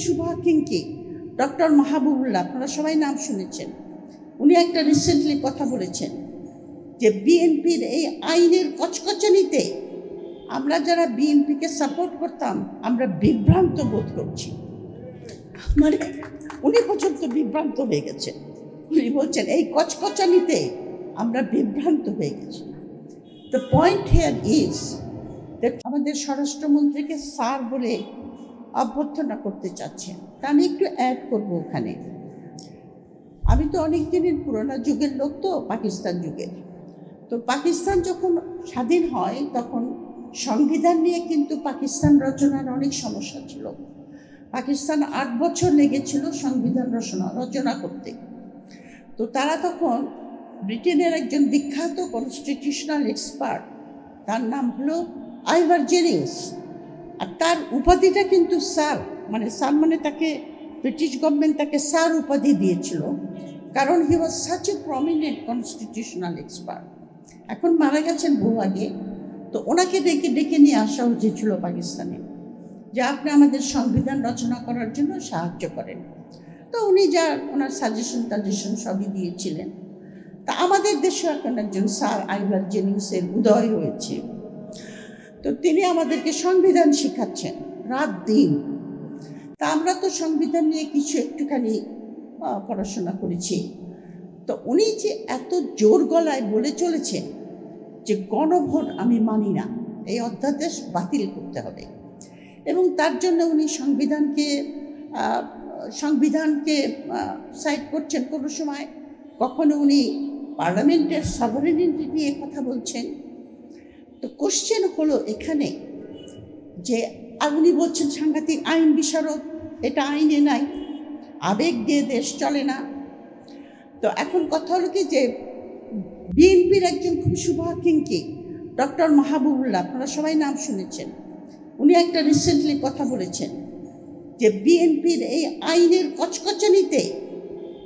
Shubha কিঙ্কি, doctor Mahbubullah, আপনারা সবাই নাম শুনেছেন। উনি একটা রিসেন্টলি কথা বলেছেন যে বিএনপির এই আইনের কচকচানিতে আমরা যারা বিএনপিকে সাপোর্ট করতাম আমরা বিভ্রান্ত বোধ করছি। মানে উনি পর্যন্ত বিভ্রান্ত হয়ে গেছেন। উনি বলছেন এই কচকচানিতে আমরা বিভ্রান্ত হয়ে গেছি। The point here is that আমাদের স্বরাষ্ট্রমন্ত্রীকে স্যার বলে অভ্যর্থনা করতে চাচ্ছেন। তা আমি একটু অ্যাড করবো ওখানে। আমি তো অনেক দিনের পুরোনো যুগের লোক, তো পাকিস্তান যুগের। তো পাকিস্তান যখন স্বাধীন হয় তখন সংবিধান নিয়ে কিন্তু পাকিস্তান রচনার অনেক সমস্যা ছিল। পাকিস্তান 8 বছর লেগেছিল সংবিধান রচনা করতে। তো তারা তখন ব্রিটেনের একজন বিখ্যাত কনস্টিটিউশনাল এক্সপার্ট, তার নাম হলো আইভার জেনিংস, আর তার উপাধিটা কিন্তু স্যার, মানে তাকে ব্রিটিশ গভর্নমেন্ট তাকে স্যার উপাধি দিয়েছিল, কারণ he was such a prominent constitutional expert. এখন মারা গেছেন বহু আগে। তো ওনাকে ডেকে নিয়ে আসা উচিত ছিল পাকিস্তানে, যে আপনি আমাদের সংবিধান রচনা করার জন্য সাহায্য করেন। তো উনি ওনার সাজেশন সবই দিয়েছিলেন। তা আমাদের দেশে এখন একজন স্যার আইভার জেনিংসের উদয় হয়েছে। তো তিনি আমাদেরকে সংবিধান শেখাচ্ছেন রাত দিন। তা আমরা তো সংবিধান নিয়ে কিছু একটুখানি পড়াশোনা করেছি। তো উনি যে এত জোর গলায় বলে চলেছেন যে গণভোট আমি মানি না, এই অধ্যাদেশ বাতিল করতে হবে, এবং তার জন্য উনি সংবিধানকে সাইড করছেন। কোনো সময় কখনো উনি পার্লামেন্টের সভারেনিটি নিয়ে কথা বলছেন। তো কোশ্চেন হলো এখানে যে, আর উনি বলছেন সাংঘাতিক আইন বিশারদ, এটা আইনে নাই, আবেগ দিয়ে দেশ চলে না। তো এখন কথা হলো কি যে বিএনপির একজন খুব শুভা কিঙ্কি, ডক্টর মাহবুবুল্লাহ, আপনারা সবাই নাম শুনেছেন। উনি একটা রিসেন্টলি কথা বলেছেন যে বিএনপির এই আইনের কচকচানিতে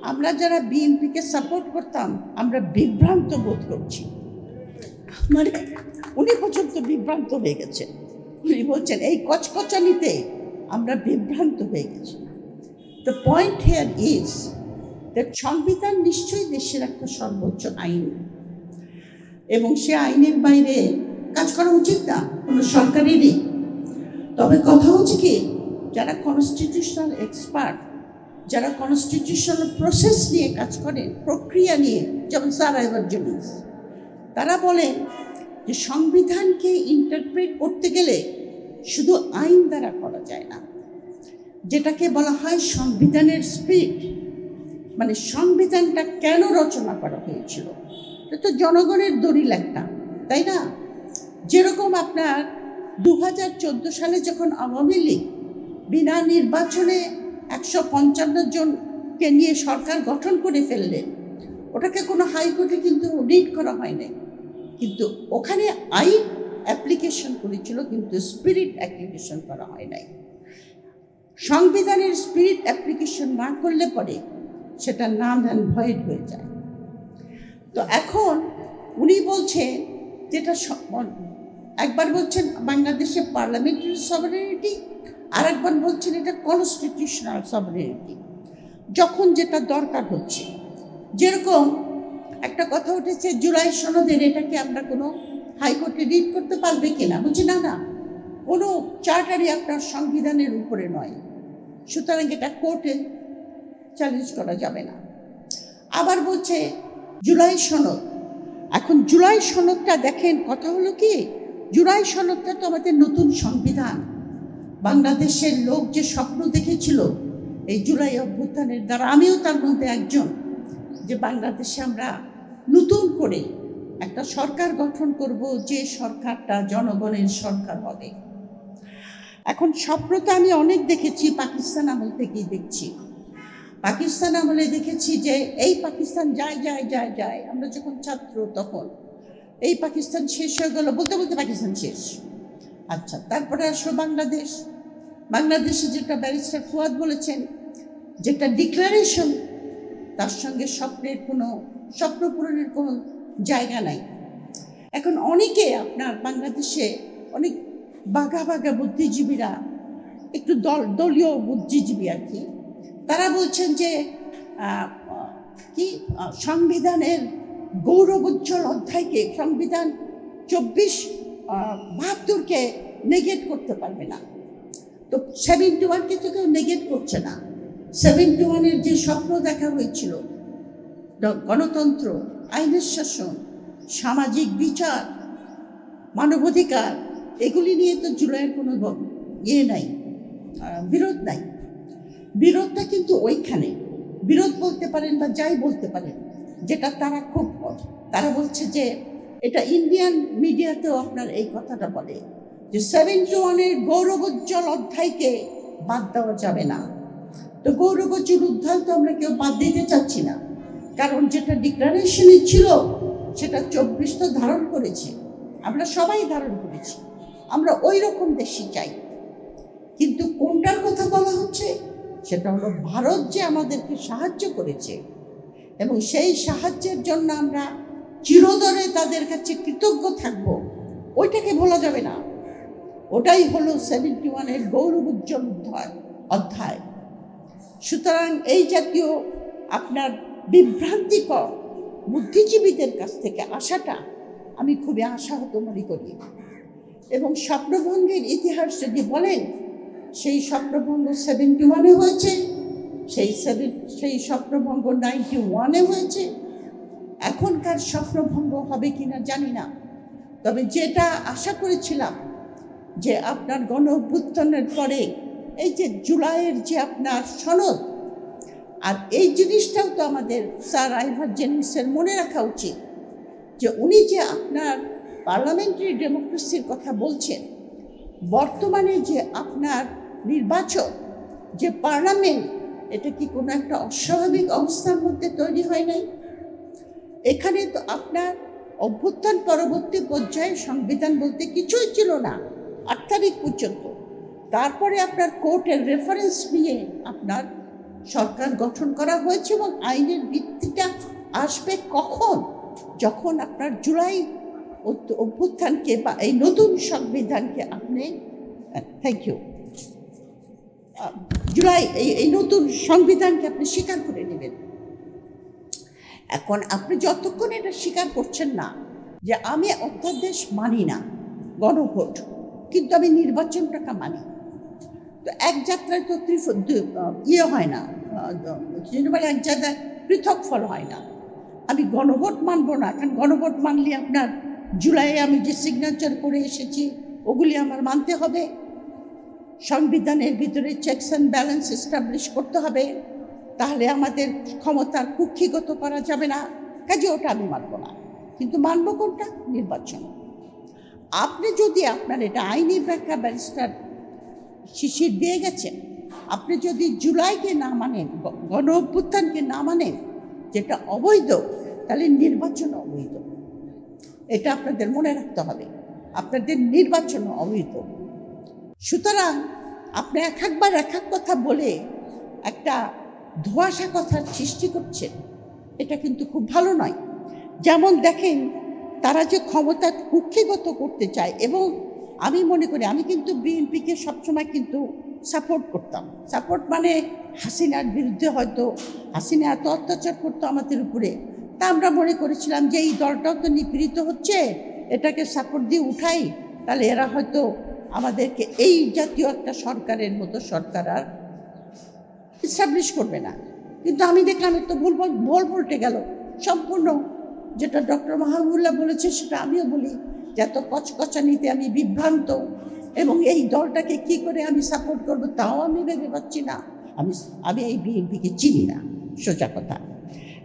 আমরা যারা বিএনপিকে সাপোর্ট করতাম আমরা বিভ্রান্ত বোধ করছি। মানে উনি পর্যন্ত বিভ্রান্ত হয়ে গেছেন। উনি বলছেন এই কচকচানিতে আমরা বিভ্রান্ত হয়ে গেছি। The point here is that সংবিধান নিশ্চয়ই দেশের একটা সর্বোচ্চ আইন, এবং সে আইনের বাইরে কাজ করা উচিত না কোনো সরকারেরই। তবে কথা হচ্ছে কি, যারা কনস্টিটিউশনাল এক্সপার্ট, যারা কনস্টিটিউশনাল প্রসেস নিয়ে কাজ করেন, প্রক্রিয়া নিয়ে, যেমন স্যার আইভার জেনিংস, তারা বলেন যে সংবিধানকে ইন্টারপ্রেট করতে গেলে শুধু আইন দ্বারা করা যায় না, যেটাকে বলা হয় সংবিধানের স্পিরিট, মানে সংবিধানটা কেন রচনা করা হয়েছিল। এটা তো জনগণের দলিল একটা, তাই না? যেরকম আপনার 2014 সালে যখন আওয়ামী লীগ বিনা নির্বাচনে 155 জনকে নিয়ে সরকার গঠন করে ফেললেন, ওটাকে কোনো হাইকোর্টে কিন্তু রিট করা হয় নাই, কিন্তু ওখানে আইন অ্যাপ্লিকেশন করেছিল, কিন্তু স্পিরিট অ্যাপ্লিকেশন করা হয় নাই। সংবিধানের স্পিরিট অ্যাপ্লিকেশন না করলে পরে সেটা নাল অ্যান্ড ভয়েড হয়ে যায়। তো এখন উনি বলছেন যেটা একবার বলছেন বাংলাদেশে পার্লামেন্টারি সভারেনিটি, আর একবার বলছেন এটা কনস্টিটিউশনাল সভারেনিটি, যখন যেটা দরকার হচ্ছে। যেরকম একটা কথা উঠেছে জুলাই সনদের, এটাকে আমরা কোনো হাইকোর্টে রিট করতে পারবে কিনা, বলছি না না, কোনো চার্টারই আপনার সংবিধানের উপরে নয়, সুতরাং এটা কোর্টে চ্যালেঞ্জ করা যাবে না। আবার বলছে জুলাই সনদ, এখন জুলাই সনদটা দেখেন, কথা হলো কি জুলাই সনদটা তো আমাদের নতুন সংবিধান। বাংলাদেশের লোক যে স্বপ্ন দেখেছিল এই জুলাই অভ্যুত্থানের দ্বারা, আমিও তার মধ্যে একজন, যে বাংলাদেশে আমরা নতুন করে একটা সরকার গঠন করব, যে সরকারটা জনগণের সরকার হবে। এখন স্বপ্নটা আমি অনেক দেখেছি, পাকিস্তান আমল থেকেই দেখছি। পাকিস্তান আমলে দেখেছি যে এই পাকিস্তান যায় যায় যায় যায়, আমরা যখন ছাত্র তখন এই পাকিস্তান শেষ হয়ে গেল, বলতে বলতে পাকিস্তান শেষ। আচ্ছা, তারপরে আসলো বাংলাদেশ। বাংলাদেশে যেটা ব্যারিস্টার ফুয়াদ বলেছেন, যেটা ডিক্লারেশন, তার সঙ্গে স্বপ্ন পূরণের কোনো জায়গা নাই। এখন অনেকে আপনার বাংলাদেশে অনেক বাঘা বাঘা বুদ্ধিজীবীরা একটু দলীয় বুদ্ধিজীবী আর কি, তারা বলছেন যে সংবিধানের গৌরবোজ্জ্বল অধ্যায়কে, সংবিধান 72কে নেগেট করতে পারবে না। তো 71কে তো কেউ নেগেট করছে না। 71-এর যে স্বপ্ন দেখা হয়েছিল, গণতন্ত্র, আইনের শাসন, সামাজিক বিচার, মানবাধিকার, এগুলি নিয়ে তো জুলাইয়ের কোনো নাই, বিরোধ নাই। বিরোধটা কিন্তু ওইখানে, বিরোধ বলতে পারেন বা যাই বলতে পারেন, যেটা তারা বলছে যে এটা ইন্ডিয়ান মিডিয়াতেও আপনার এই কথাটা বলে যে 71-এর গৌরবোজ্জ্বল অধ্যায়কে বাদ দেওয়া যাবে না। তো গৌরবোজ্জ্বল অধ্যায় তো আমরা কেউ বাদ দিতে চাচ্ছি না, কারণ যেটা ডিক্লারেশনে ছিল সেটা 24 তো ধারণ করেছে, আমরা সবাই ধারণ করেছি, আমরা ওই রকম দেশই চাই। কিন্তু কোনটার কথা বলা হচ্ছে সেটা হলো ভারত যে আমাদেরকে সাহায্য করেছে এবং সেই সাহায্যের জন্য আমরা চিরতরে তাদের কাছে কৃতজ্ঞ থাকব, ওইটাকে ভোলা যাবে না। ওটাই হলো 71-এর গৌরবোজ্জ্বল অধ্যায়। সুতরাং এই জাতীয় আপনার বিভ্রান্তিকর বুদ্ধিজীবীদের কাছ থেকে আসাটা আমি খুবই আশাহত মনে করি। এবং স্বপ্নভঙ্গের ইতিহাস যদি বলেন, সেই স্বপ্নভঙ্গ 71-এ হয়েছে, সেই স্বপ্নভঙ্গ 91-এ হয়েছে। এখনকার স্বপ্নভঙ্গ হবে কিনা জানি না, তবে যেটা আশা করেছিলাম যে আপনার গণ অভ্যুত্থানের পরে এই যে জুলাইয়ের যে আপনার সনদ, আর এই জিনিসটাও তো আমাদের স্যার আইভার জেনিংসের মনে রাখা উচিত যে উনি যে আপনার পার্লামেন্টারি ডেমোক্রেসির কথা বলছেন, বর্তমানে যে আপনার নির্বাচন, যে পার্লামেন্ট, এটা কি কোনো একটা অস্বাভাবিক অবস্থার মধ্যে তৈরি হয় নাই? এখানে তো আপনার অভ্যুত্থান পরবর্তী পর্যায়ে সংবিধান বলতে কিছুই ছিল না 8 তারিখ পর্যন্ত। তারপরে আপনার কোর্টের রেফারেন্স নিয়ে আপনার সরকার গঠন করা হয়েছে এবং আইনের ভিত্তিটা আসবে কখন? যখন আপনার জুলাই অভ্যুত্থানকে বা এই নতুন সংবিধানকে আপনি জুলাই এই নতুন সংবিধানকে আপনি স্বীকার করে নেবেন। এখন আপনি যতক্ষণ এটা স্বীকার করছেন না যে আমি অধ্যাদেশ মানি না, গণভোট, কিন্তু আমি নির্বাচনটাকে মানি, তো এক যাত্রায় তো হয় না, এক জায়গায় পৃথক ফল হয় না। আমি গণভোট মানবো না, কারণ গণভোট মানলে আপনার জুলাইয়ে আমি যে সিগনেচার করে এসেছি ওগুলি আমার মানতে হবে, সংবিধানের ভিতরে চেকস অ্যান্ড ব্যালেন্স এস্টাবলিশ করতে হবে, তাহলে আমাদের ক্ষমতার কুক্ষিগত করা যাবে না, কাজে ওটা আমি মানব না। কিন্তু মানব কোনটা? নির্বাচন। আপনি যদি আপনার এটা আইনি ব্যাখ্যা ব্যারিস্টার শিশির দিয়ে গেছেন, আপনি যদি জুলাইকে না মানেন, গণ অভ্যুত্থানকে না মানেন, যেটা অবৈধ, তাহলে নির্বাচন অবৈধ। এটা আপনাদের মনে রাখতে হবে, আপনাদের নির্বাচন অবৈধ। সুতরাং আপনি একবার এক এক কথা বলে একটা ধোঁয়াশা কথার সৃষ্টি করছেন, এটা কিন্তু খুব ভালো নয়। যেমন দেখেন, তারা যে ক্ষমতা কুক্ষিগত করতে চায়, এবং আমি মনে করি, আমি কিন্তু বিএনপিকে সবসময় কিন্তু সাপোর্ট করতাম। সাপোর্ট মানে হাসিনার বিরুদ্ধে, হয়তো হাসিনা এত অত্যাচার করতো আমাদের উপরে, তা আমরা মনে করেছিলাম যে এই দলটাও তো নিপীড়িত হচ্ছে, এটাকে সাপোর্ট দিয়ে উঠাই, তাহলে এরা হয়তো আমাদেরকে এই জাতীয় একটা সরকারের মতো সরকার আর এস্টাবলিশ করবে না। কিন্তু আমি দেখলাম একটু ভুল ভুলটে গেল সম্পূর্ণ। যেটা ডক্টর মাহবুবুল্লাহ বলেছে সেটা আমিও বলি, যে এত কচকচানিতে আমি বিভ্রান্ত, এবং এই দলটাকে কি করে আমি সাপোর্ট করবো তাও আমি ভেবে পাচ্ছি না। আমি এই বিএনপিকে চিনি না, সোজা কথা।